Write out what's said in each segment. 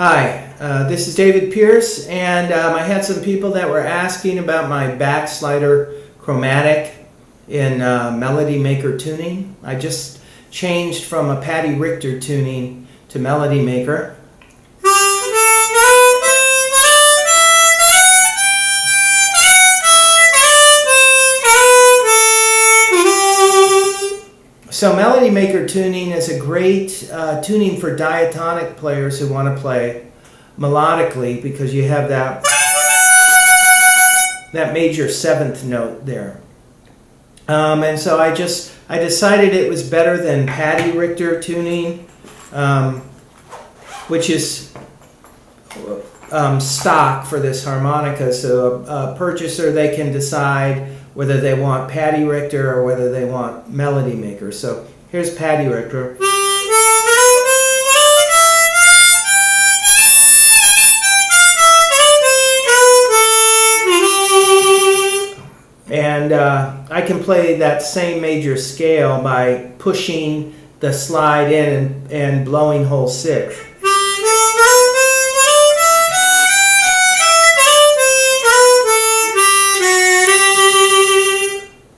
Hi, this is David Pierce, and I had some people that were asking about my backslider chromatic in Melody Maker tuning. I just changed from a Patty Richter tuning to Melody Maker. So Melody Maker tuning is a great tuning for diatonic players who want to play melodically, because you have that major seventh note there. And so I decided it was better than Patty Richter tuning, which is stock for this harmonica. So a purchaser, they can decide whether they want Patty Richter or whether they want Melody Maker. So here's Patty Richter. And I can play that same major scale by pushing the slide in and blowing hole 6.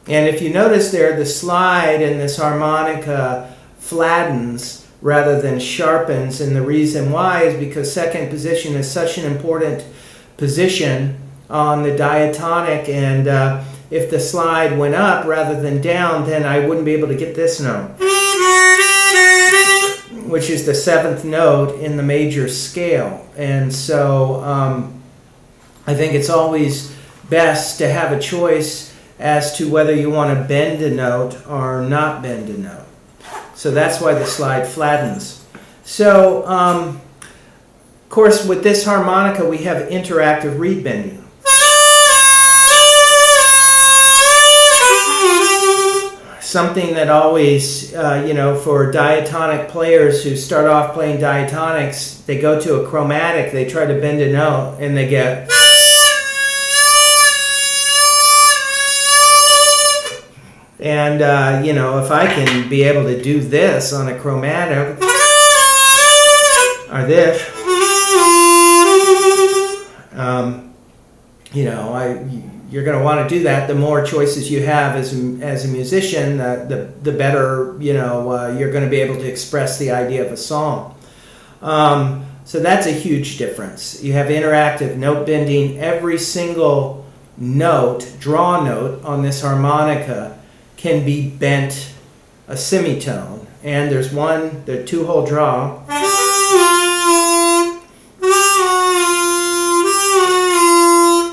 And if you notice there, the slide in this harmonica flattens rather than sharpens, and the reason why is because second position is such an important position on the diatonic, and if the slide went up rather than down, then I wouldn't be able to get this note, which is the seventh note in the major scale. And so I think it's always best to have a choice as to whether you want to bend a note or not bend a note. So that's why the slide flattens. So, of course, with this harmonica, we have interactive reed bending. Something that always, for diatonic players who start off playing diatonics, they go to a chromatic, they try to bend a note, and they get... And, if I can be able to do this on a chromatic, or this, you're going to want to do that. The more choices you have as a musician, the better, you're going to be able to express the idea of a song. So that's a huge difference. You have interactive note bending. Every single note, draw note on this harmonica can be bent a semitone, and there's the two-hole draw,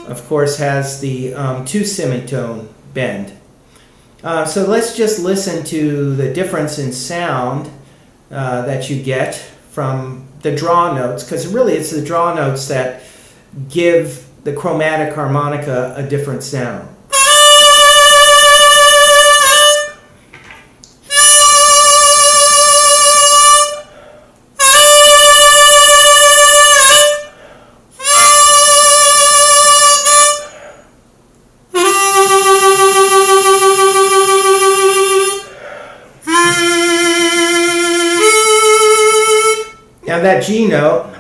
of course, has the two semitone bend. So let's just listen to the difference in sound that you get from the draw notes, because really it's the draw notes that give the chromatic harmonica a different sound. Now that G note,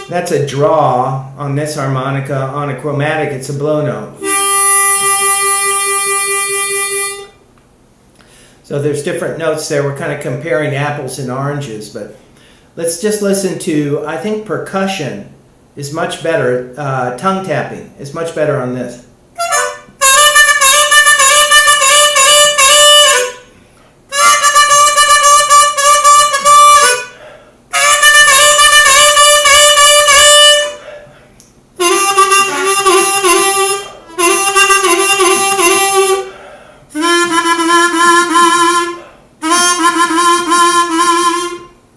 that's a draw on this harmonica. On a chromatic, it's a blow note. So there's different notes there. We're kind of comparing apples and oranges, but let's just listen to, I think percussion is much better, tongue tapping is much better on this.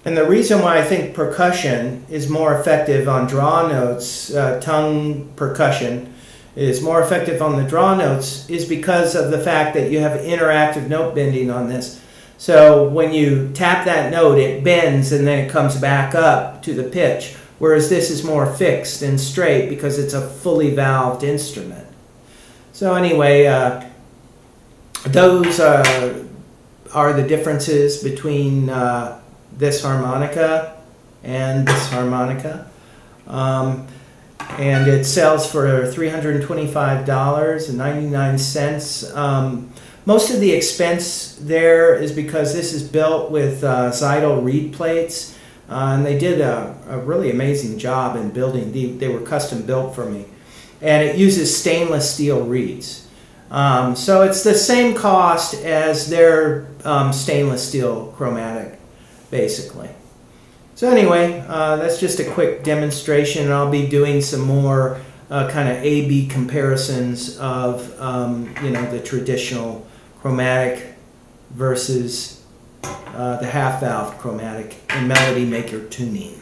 And the reason why I think percussion is more effective on draw notes, tongue percussion is more effective on the draw notes, is because of the fact that you have interactive note bending on this. So when you tap that note, it bends and then it comes back up to the pitch, whereas this is more fixed and straight because it's a fully valved instrument. So anyway, those are the differences between this harmonica and this harmonica. And it sells for $325.99. Most of the expense there is because this is built with Zytel reed plates, and they did a really amazing job in building. They were custom built for me, and it uses stainless steel reeds. So it's the same cost as their stainless steel chromatic, basically. So anyway, that's just a quick demonstration, and I'll be doing some more kind of A/B comparisons of the traditional chromatic versus the half-valve chromatic in Melody Maker tuning.